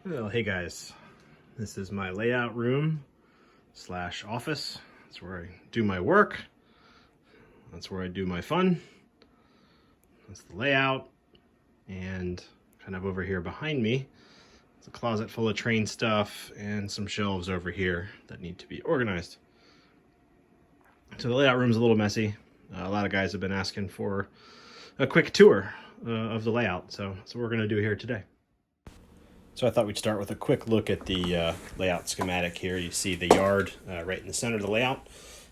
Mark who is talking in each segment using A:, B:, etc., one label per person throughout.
A: Well, hey guys, this is my layout room slash office. That's where I do my work. That's where I do my fun. That's the layout. And kind of over here behind me, it's a closet full of train stuff and some shelves over here that need to be organized. So the layout room's a little messy. A lot of guys have been asking for a quick tour of the layout, so that's what we're going to do here today. So I thought we'd start with a quick look at the layout schematic here. You see the yard right in the center of the layout.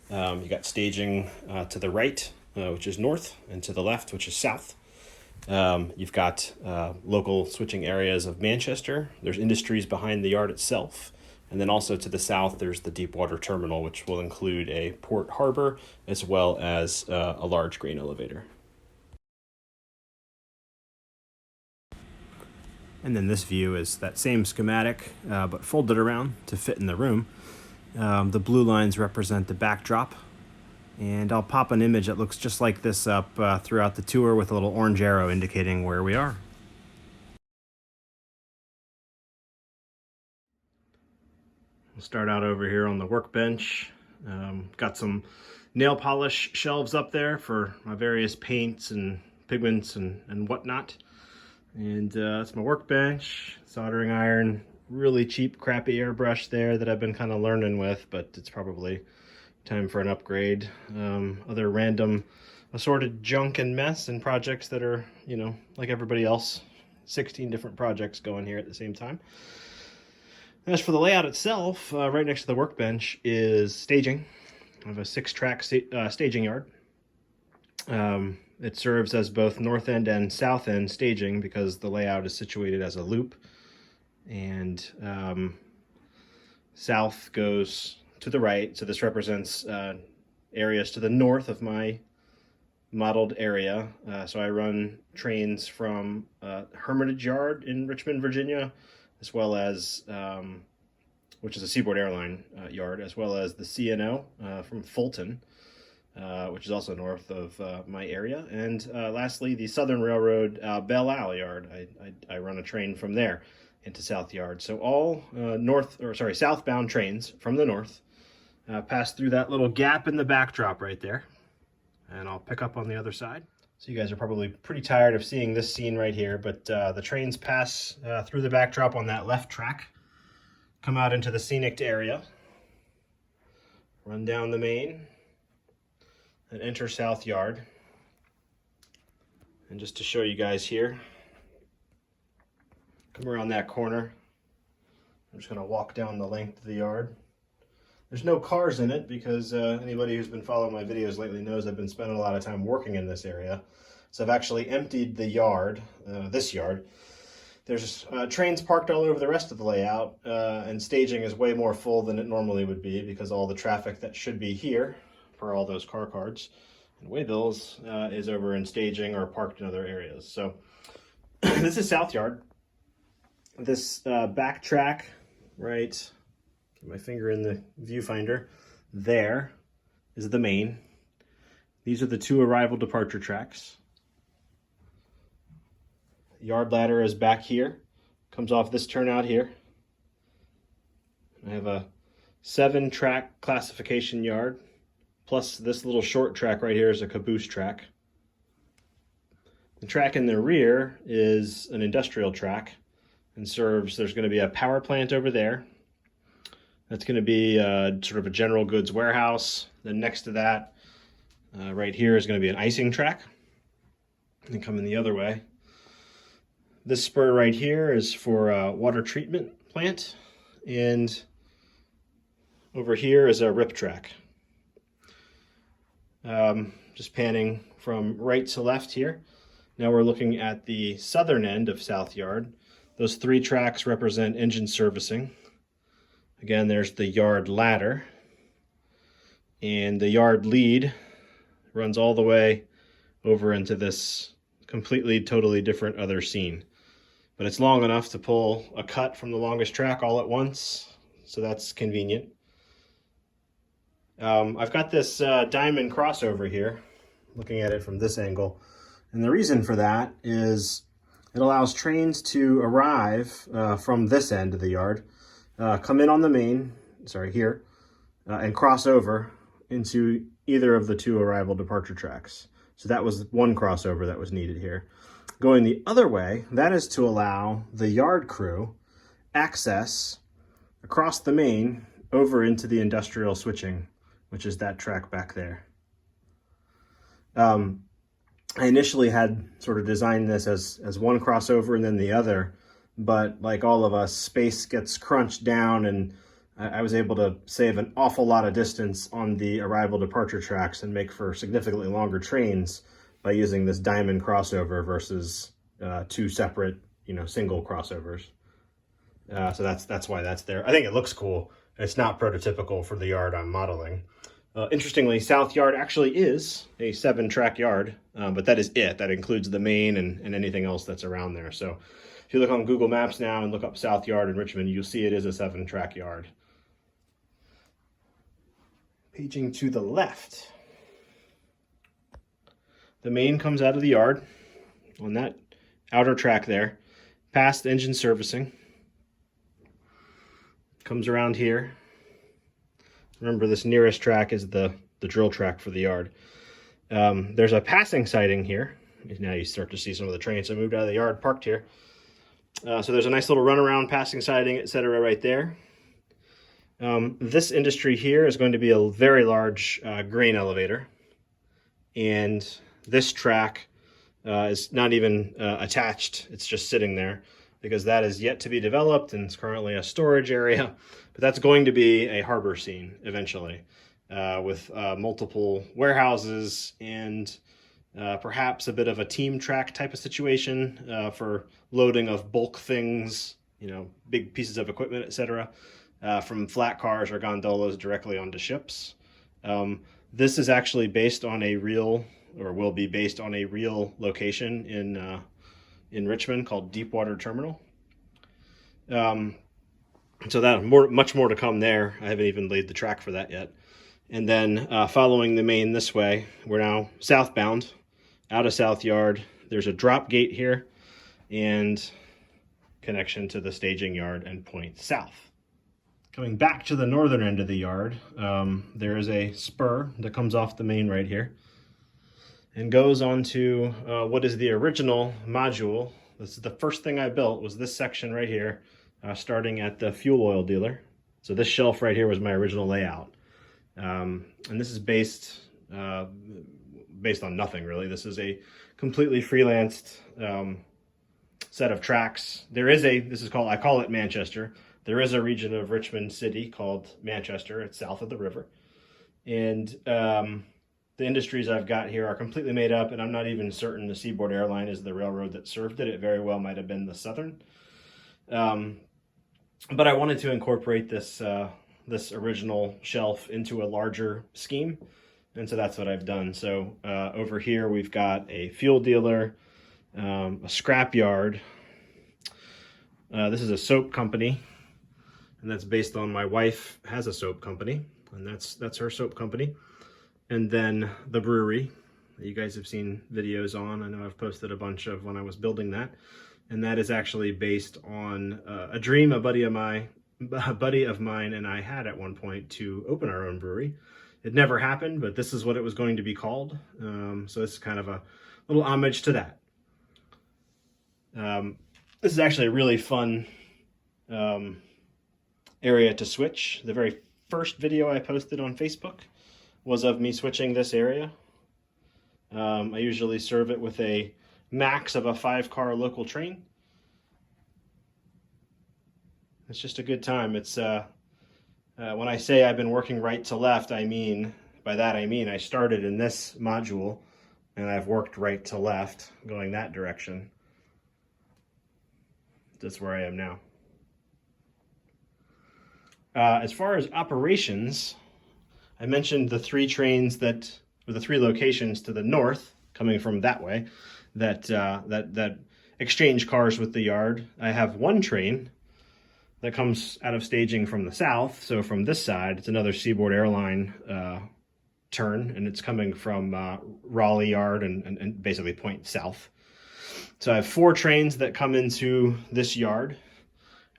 A: You got staging to the right, which is north, and to the left, which is south. You've got local switching areas of Manchester. There's industries behind the yard itself. And then also to the south, there's the Deepwater terminal, which will include a port harbor as well as a large grain elevator. And then this view is that same schematic, but folded around to fit in the room. The blue lines represent the backdrop. And I'll pop an image that looks just like this up throughout the tour with a little orange arrow indicating where we are. We'll start out over here on the workbench. Got some nail polish shelves up there for my various paints and pigments and whatnot. And that's my workbench, soldering iron, really cheap, crappy airbrush there that I've been kind of learning with, but it's probably time for an upgrade. Other random assorted junk and mess and projects that are, you know, like everybody else, 16 different projects going here at the same time. As for the layout itself, right next to the workbench is staging. I have a 6-track staging yard. It serves as both north end and south end staging because the layout is situated as a loop. And south goes to the right, so this represents areas to the north of my modeled area. So I run trains from Hermitage Yard in Richmond, Virginia, as well as, which is a Seaboard Airline yard, as well as the CNO from Fulton, which is also north of my area. And lastly, the Southern Railroad Belle Isle Yard. I run a train from there into South Yard. So all southbound trains from the north pass through that little gap in the backdrop right there. And I'll pick up on the other side. So you guys are probably pretty tired of seeing this scene right here, but the trains pass through the backdrop on that left track, come out into the scenic area, run down the main, and enter South Yard. And just to show you guys here, come around that corner. I'm just going to walk down the length of the yard. There's no cars in it because anybody who's been following my videos lately knows I've been spending a lot of time working in this area. So I've actually emptied the yard, this yard. There's trains parked all over the rest of the layout, and staging is way more full than it normally would be because all the traffic that should be here for all those car cards and waybills is over in staging or parked in other areas. So this is South Yard. This back track, right, get my finger in the viewfinder, there is the main. These are the 2 arrival departure tracks. Yard ladder is back here, comes off this turnout here. I have a 7-track classification yard, plus this little short track right here is a caboose track. The track in the rear is an industrial track and there's going to be a power plant over there. That's going to be sort of a general goods warehouse. Then next to that, right here is going to be an icing track. And coming the other way. This spur right here is for a water treatment plant. And over here is a rip track. Just panning from right to left here. Now we're looking at the southern end of South Yard. Those 3 tracks represent engine servicing. Again, there's the yard ladder. And the yard lead runs all the way over into this completely, totally different other scene. But it's long enough to pull a cut from the longest track all at once, so that's convenient. I've got this diamond crossover here, looking at it from this angle. And the reason for that is It allows trains to arrive from this end of the yard, come in on the main, here, and cross over into either of the two arrival departure tracks. So that was one crossover that was needed here. Going the other way, that is to allow the yard crew access across the main over into the industrial switching, which is that track back there. I initially had sort of designed this as one crossover and then the other, but like all of us, space gets crunched down, and I was able to save an awful lot of distance on the arrival departure tracks and make for significantly longer trains by using this diamond crossover versus two separate, single crossovers. So that's why that's there. I think it looks cool. It's not prototypical for the yard I'm modeling. Interestingly, South Yard actually is a 7-track yard, but that is it. That includes the main and anything else that's around there. So if you look on Google Maps now and look up South Yard in Richmond, you'll see it is a 7-track yard. Paging to the left, the main comes out of the yard on that outer track there, past engine servicing, comes around here. Remember, this nearest track is the drill track for the yard. There's a passing siding here. Now you start to see some of the trains that moved out of the yard parked here. So there's a nice little runaround passing siding, etc. right there. This industry here is going to be a very large grain elevator. And this track is not even attached. It's just sitting there because that is yet to be developed and it's currently a storage area. But that's going to be a harbor scene eventually with multiple warehouses and perhaps a bit of a team track type of situation for loading of bulk things, big pieces of equipment, etc. From flat cars or gondolas directly onto ships. This is actually based on a real, or will be based on a real location in Richmond called Deepwater Terminal. So that much more to come there. I haven't even laid the track for that yet. And then following the main this way, we're now southbound, out of South Yard. There's a drop gate here and connection to the staging yard and point south. Coming back to the northern end of the yard, there is a spur that comes off the main right here and goes onto what is the original module. This is the first thing I built, was this section right here, starting at the fuel oil dealer. So this shelf right here was my original layout. And this is based on nothing really. This is a completely freelanced set of tracks. I call it Manchester. There is a region of Richmond City called Manchester. It's south of the river. And the industries I've got here are completely made up, and I'm not even certain the Seaboard Airline is the railroad that served it. It very well might have been the Southern. But I wanted to incorporate this original shelf into a larger scheme, and so that's what I've done. So over here we've got a fuel dealer, a scrap yard. This is a soap company, and that's based on my wife has a soap company, and that's her soap company. And then the brewery that you guys have seen videos on. I know I've posted a bunch of when I was building that. And that is actually based on a dream a buddy of mine and I had at one point to open our own brewery. It never happened, but this is what it was going to be called. So this is kind of a little homage to that. This is actually a really fun area to switch. The very first video I posted on Facebook was of me switching this area. I usually serve it with a max of a 5-car local train. It's just a good time. It's when I say I've been working right to left, by that I mean I started in this module and I've worked right to left going that direction. That's where I am now. As far as operations, I mentioned the 3 trains the 3 locations to the north coming from that way that exchange cars with the yard. I have 1 train that comes out of staging from the south. So from this side, it's another Seaboard Airline turn, and it's coming from Raleigh Yard and basically point south. So I have 4 trains that come into this yard,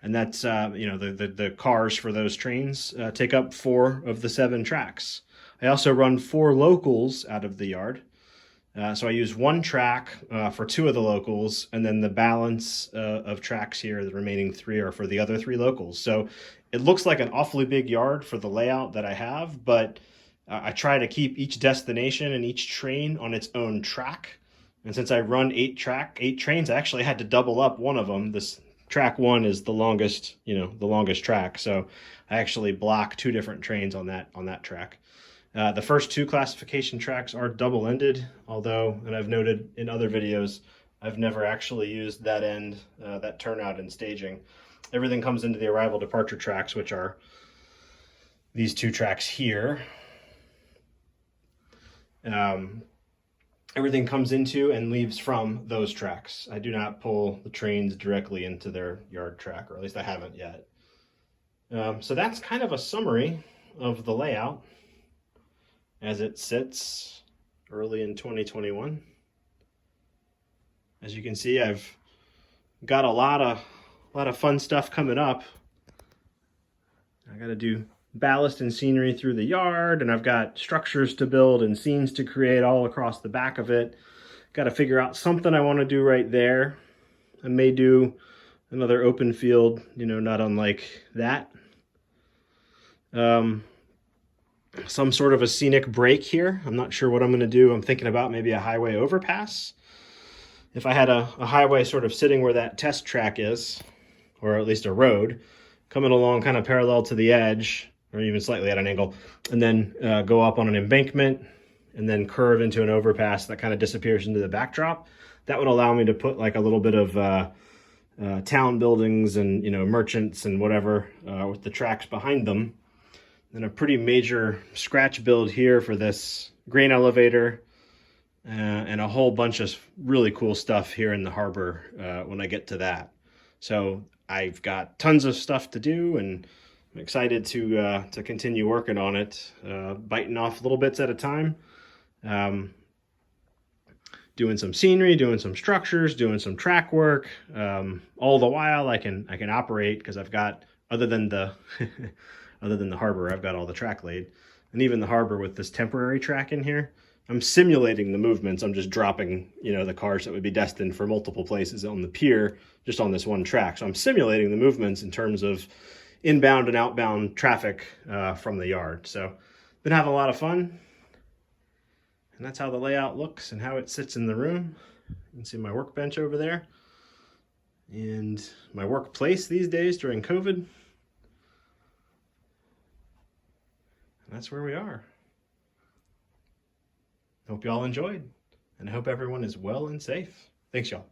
A: and that's, the cars for those trains take up 4 of the 7 tracks. I also run 4 locals out of the yard. So I use 1 track for 2 of the locals, and then the balance of tracks here, the remaining 3 are for the other 3 locals. So it looks like an awfully big yard for the layout that I have, but I try to keep each destination and each train on its own track. And since I run 8 trains, I actually had to double up one of them. This track 1 is the longest, the longest track. So I actually block 2 different trains on that track. The first 2 classification tracks are double-ended, although, and I've noted in other videos, I've never actually used that end, that turnout in staging. Everything comes into the arrival departure tracks, which are these 2 tracks here. Everything comes into and leaves from those tracks. I do not pull the trains directly into their yard track, or at least I haven't yet. So that's kind of a summary of the layout as it sits early in 2021. As you can see, I've got a lot of fun stuff coming up. I got to do ballast and scenery through the yard, and I've got structures to build and scenes to create all across the back of it. Got to figure out something I want to do right there. I may do another open field, not unlike that. Some sort of a scenic break here. I'm not sure what I'm going to do. I'm thinking about maybe a highway overpass. If I had a highway sort of sitting where that test track is, or at least a road, coming along kind of parallel to the edge, or even slightly at an angle, and then go up on an embankment, and then curve into an overpass that kind of disappears into the backdrop, that would allow me to put like a little bit of town buildings and merchants and whatever with the tracks behind them. And a pretty major scratch build here for this grain elevator, and a whole bunch of really cool stuff here in the harbor when I get to that. So I've got tons of stuff to do, and I'm excited to continue working on it, biting off little bits at a time, doing some scenery, doing some structures, doing some track work. All the while I can operate, because I've got, other than the harbor, I've got all the track laid. And even the harbor with this temporary track in here, I'm simulating the movements. I'm just dropping, the cars that would be destined for multiple places on the pier, just on this one track. So I'm simulating the movements in terms of inbound and outbound traffic from the yard. So been having a lot of fun. And that's how the layout looks and how it sits in the room. You can see my workbench over there. And my workplace these days during COVID. And that's where we are. Hope you all enjoyed, and I hope everyone is well and safe. Thanks, y'all.